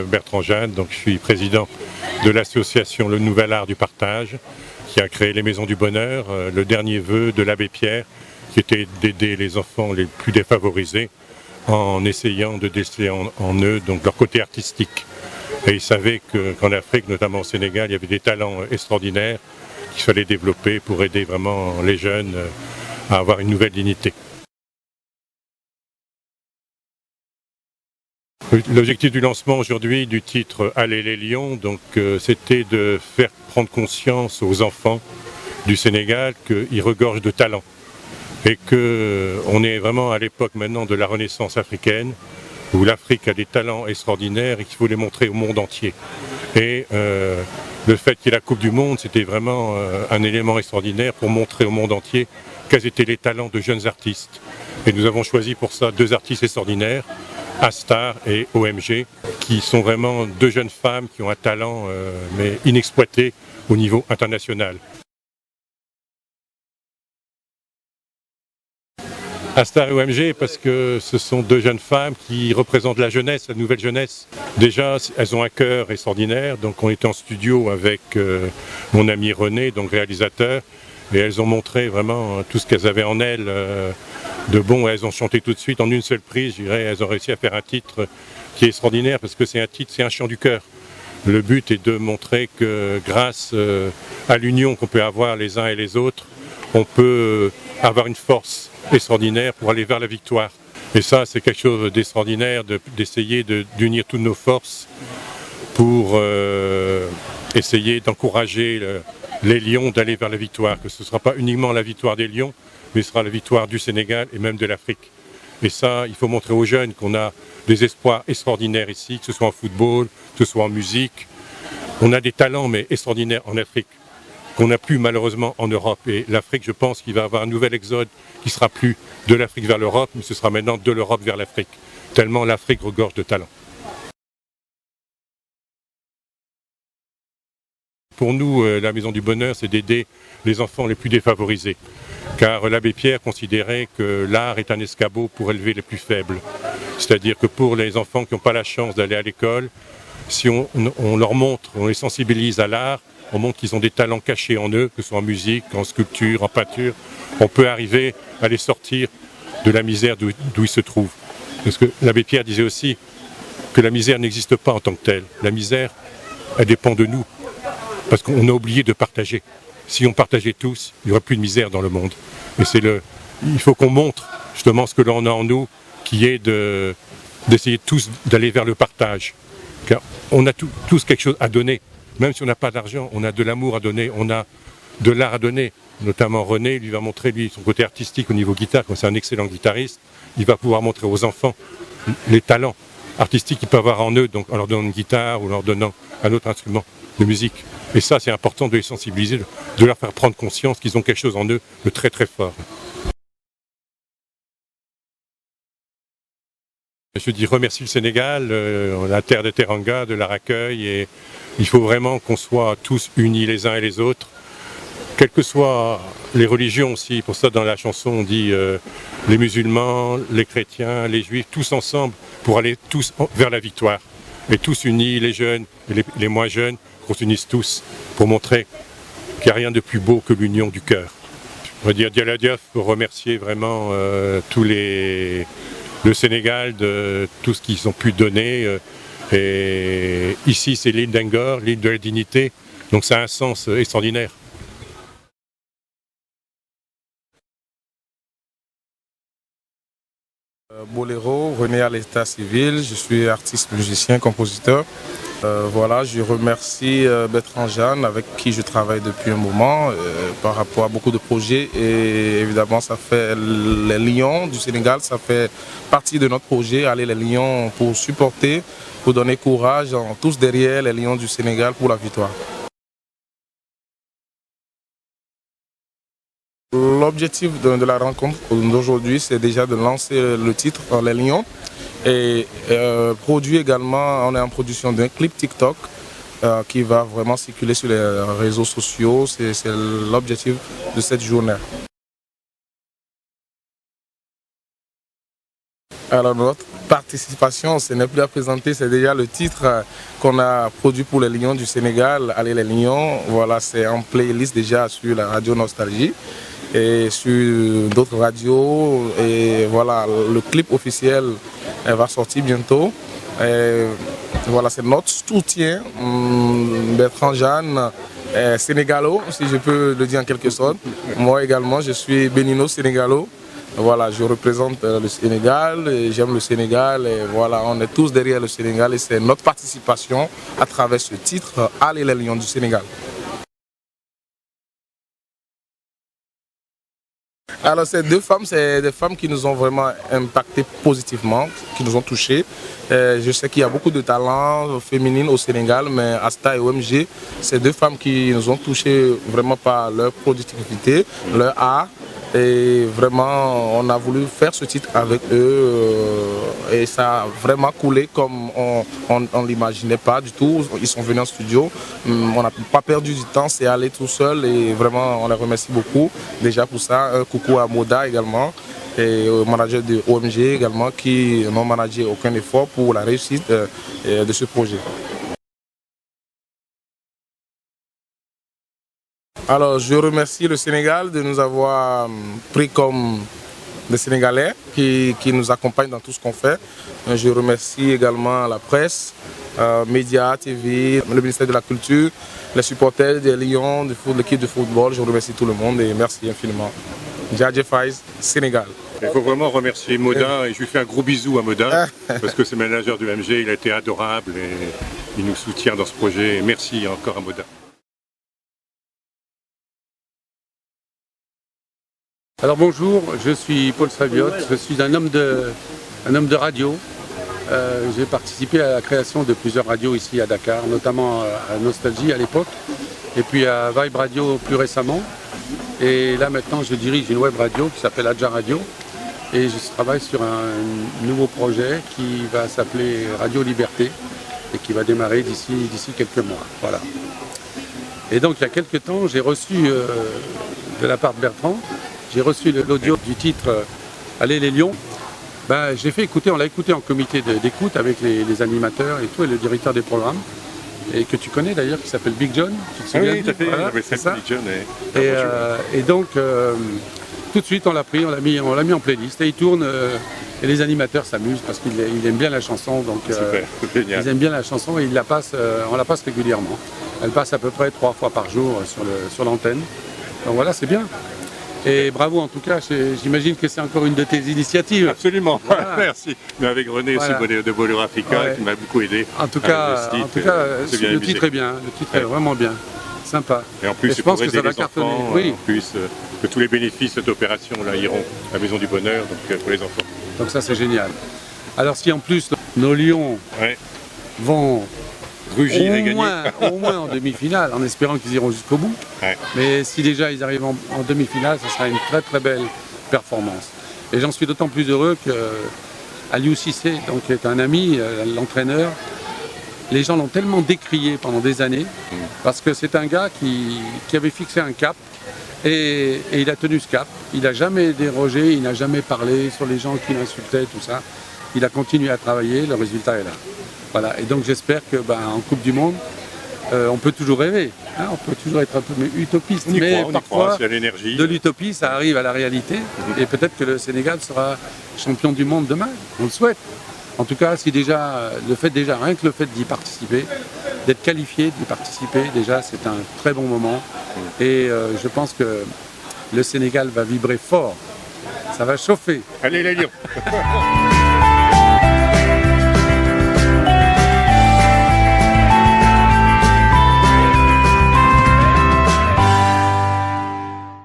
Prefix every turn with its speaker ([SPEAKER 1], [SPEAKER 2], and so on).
[SPEAKER 1] Bertrand Jeanne, donc je suis président de l'association Le Nouvel Art du Partage qui a créé les Maisons du Bonheur, le dernier vœu de l'abbé Pierre qui était d'aider les enfants les plus défavorisés en essayant de déceler en eux donc leur côté artistique. Et il savait qu'en Afrique, notamment au Sénégal, il y avait des talents extraordinaires qu'il fallait développer pour aider vraiment les jeunes à avoir une nouvelle dignité. L'objectif du lancement aujourd'hui du titre Allez les Lions, c'était de faire prendre conscience aux enfants du Sénégal qu'ils regorgent de talents et qu'on est vraiment à l'époque maintenant de la Renaissance africaine où l'Afrique a des talents extraordinaires et qu'il faut les montrer au monde entier. Et le fait qu'il y ait la Coupe du Monde, c'était vraiment un élément extraordinaire pour montrer au monde entier quels étaient les talents de jeunes artistes. Et nous avons choisi pour ça deux artistes extraordinaires, Astar et OMG, qui sont vraiment deux jeunes femmes qui ont un talent mais inexploité au niveau international. Astar et OMG parce que ce sont deux jeunes femmes qui représentent la jeunesse, la nouvelle jeunesse. Déjà, elles ont un cœur extraordinaire, donc on était en studio avec mon ami René, donc réalisateur, et elles ont montré vraiment tout ce qu'elles avaient en elles de bon. Elles ont chanté tout de suite en une seule prise, je dirais, elles ont réussi à faire un titre qui est extraordinaire parce que c'est un titre, c'est un chant du cœur. Le but est de montrer que grâce à l'union qu'on peut avoir les uns et les autres, on peut avoir une force extraordinaire pour aller vers la victoire. Et ça, c'est quelque chose d'extraordinaire, d'essayer d'unir toutes nos forces pour essayer d'encourager les Lions d'aller vers la victoire, que ce ne sera pas uniquement la victoire des Lions, mais ce sera la victoire du Sénégal et même de l'Afrique. Et ça, il faut montrer aux jeunes qu'on a des espoirs extraordinaires ici, que ce soit en football, que ce soit en musique. On a des talents, mais extraordinaires en Afrique, qu'on n'a plus malheureusement en Europe. Et l'Afrique, je pense qu'il va avoir un nouvel exode qui ne sera plus de l'Afrique vers l'Europe, mais ce sera maintenant de l'Europe vers l'Afrique, tellement l'Afrique regorge de talents. Pour nous, la Maison du Bonheur, c'est d'aider les enfants les plus défavorisés. Car l'abbé Pierre considérait que l'art est un escabeau pour élever les plus faibles. C'est-à-dire que pour les enfants qui n'ont pas la chance d'aller à l'école, si on leur montre, on les sensibilise à l'art, on montre qu'ils ont des talents cachés en eux, que ce soit en musique, en sculpture, en peinture, on peut arriver à les sortir de la misère d'où ils se trouvent. Parce que l'abbé Pierre disait aussi que la misère n'existe pas en tant que telle. La misère, elle dépend de nous. Parce qu'on a oublié de partager. Si on partageait tous, il n'y aurait plus de misère dans le monde. Et il faut qu'on montre justement ce que l'on a en nous, qui est d'essayer tous d'aller vers le partage. Car on a tous quelque chose à donner. Même si on n'a pas d'argent, on a de l'amour à donner, on a de l'art à donner. Notamment René, lui va montrer son côté artistique au niveau guitare, comme c'est un excellent guitariste. Il va pouvoir montrer aux enfants les talents artistiques qu'ils peuvent avoir en eux, donc en leur donnant une guitare ou en leur donnant un autre instrument de musique. Et ça, c'est important de les sensibiliser, de leur faire prendre conscience qu'ils ont quelque chose en eux de très très fort. Je dis remercie le Sénégal, la terre des Teranga, de leur accueil, et il faut vraiment qu'on soit tous unis les uns et les autres, quelles que soient les religions aussi. Pour ça, dans la chanson, on dit les musulmans, les chrétiens, les juifs, tous ensemble pour aller tous vers la victoire. Et tous unis, les jeunes et les moins jeunes, qu'on s'unisse tous pour montrer qu'il n'y a rien de plus beau que l'union du cœur. Je veux dire Diala Diop pour remercier vraiment le Sénégal de tout ce qu'ils ont pu donner. Et ici, c'est l'île d'Angor, l'île de la dignité, donc ça a un sens extraordinaire.
[SPEAKER 2] Boléro, René à l'état civil, je suis artiste, musicien, compositeur. Voilà, je remercie Bertrand Jeanne avec qui je travaille depuis un moment par rapport à beaucoup de projets, et évidemment ça fait les Lions du Sénégal, ça fait partie de notre projet, aller les Lions pour supporter, pour donner courage, tous derrière les Lions du Sénégal pour la victoire. L'objectif de la rencontre d'aujourd'hui, c'est déjà de lancer le titre Les Lions et produit également, on est en production d'un clip TikTok qui va vraiment circuler sur les réseaux sociaux. C'est l'objectif de cette journée. Alors notre participation, ce n'est plus à présenter, c'est déjà le titre qu'on a produit pour les Lions du Sénégal. Allez les Lions, voilà, c'est en playlist déjà sur la radio Nostalgie et sur d'autres radios. Et voilà, le clip officiel va sortir bientôt. Et voilà, c'est notre soutien, Bertrand Jeanne, sénégalo, si je peux le dire en quelque sorte. Moi également, je suis bénino-sénégalo. Voilà, je représente le Sénégal, j'aime le Sénégal et voilà, on est tous derrière le Sénégal et c'est notre participation à travers ce titre, Allez les Lions du Sénégal. Alors ces deux femmes, c'est des femmes qui nous ont vraiment impacté positivement, qui nous ont touchés. Je sais qu'il y a beaucoup de talents féminines au Sénégal, mais Asta et OMG, c'est deux femmes qui nous ont touchés vraiment par leur productivité, leur art. Et vraiment, on a voulu faire ce titre avec eux et ça a vraiment coulé comme on ne l'imaginait pas du tout. Ils sont venus en studio, on n'a pas perdu du temps, c'est allé tout seul et vraiment on les remercie beaucoup déjà pour ça. Un coucou à Moda également et au manager de OMG également qui n'ont managé aucun effort pour la réussite de ce projet. Alors, je remercie le Sénégal de nous avoir pris comme des Sénégalais qui nous accompagnent dans tout ce qu'on fait. Je remercie également la presse, médias, TV, le ministère de la Culture, les supporters des Lions, de l'équipe de football. Je remercie tout le monde et merci infiniment. Djadje Faiz, Sénégal.
[SPEAKER 1] Il faut vraiment remercier Moda et je lui fais un gros bisou à Moda parce que c'est le manager du MG, il a été adorable et il nous soutient dans ce projet. Merci encore à Moda.
[SPEAKER 3] Alors bonjour, je suis Paul Saviotte, je suis un homme de radio. J'ai participé à la création de plusieurs radios ici à Dakar, notamment à Nostalgie à l'époque, et puis à Vibe Radio plus récemment. Et là maintenant je dirige une web radio qui s'appelle Adja Radio et je travaille sur un nouveau projet qui va s'appeler Radio Liberté et qui va démarrer d'ici quelques mois. Voilà. Et donc il y a quelques temps j'ai reçu de la part de Bertrand, j'ai reçu l'audio du titre Allez les Lions. Ben, j'ai fait écouter, on l'a écouté en comité d'écoute avec les animateurs et tout, et le directeur des programmes, et que tu connais d'ailleurs, qui s'appelle Big John.
[SPEAKER 1] Oui, tout à fait,
[SPEAKER 3] voilà,
[SPEAKER 1] c'est ça. Big John.
[SPEAKER 3] Et donc, tout de suite, on l'a pris, on l'a mis en playlist, et il tourne, et les animateurs s'amusent parce qu'ils aiment bien la chanson. Donc,
[SPEAKER 1] super, c'est génial.
[SPEAKER 3] Ils aiment bien la chanson et on la passe régulièrement. Elle passe à peu près 3 fois par jour sur l'antenne. Donc voilà, c'est bien. Et bravo en tout cas, j'imagine que c'est encore une de tes initiatives.
[SPEAKER 1] Absolument, voilà. Merci. Mais avec René
[SPEAKER 3] voilà.
[SPEAKER 1] aussi de Bolero Africa qui m'a beaucoup aidé.
[SPEAKER 3] En tout cas, le titre est bien, le titre est vraiment bien, sympa.
[SPEAKER 1] Et en plus,
[SPEAKER 3] je pense que ça va cartonner. Oui.
[SPEAKER 1] En plus, que tous les bénéfices de cette opération là iront à la Maison du Bonheur, donc pour les enfants.
[SPEAKER 3] Donc ça c'est génial. Alors si en plus nos Lions vont
[SPEAKER 1] rugir et
[SPEAKER 3] au moins en demi-finale, en espérant qu'ils iront jusqu'au bout.
[SPEAKER 1] Ouais.
[SPEAKER 3] Mais si déjà ils arrivent en demi-finale, ce sera une très très belle performance. Et j'en suis d'autant plus heureux que Aliou Cissé, donc, qui est un ami, l'entraîneur, les gens l'ont tellement décrié pendant des années, parce que c'est un gars qui avait fixé un cap, et il a tenu ce cap. Il n'a jamais dérogé, il n'a jamais parlé sur les gens qui l'insultaient, tout ça. Il a continué à travailler, le résultat est là. Voilà. Et donc j'espère que en Coupe du Monde, on peut toujours rêver, hein, on peut toujours être un peu utopiste, mais parfois de l'utopie ça arrive à la réalité et peut-être que le Sénégal sera champion du monde demain, on le souhaite. En tout cas, si déjà, rien que le fait d'y participer, d'être qualifié, d'y participer, déjà c'est un très bon moment et je pense que le Sénégal va vibrer fort, ça va chauffer.
[SPEAKER 1] Allez les Lions.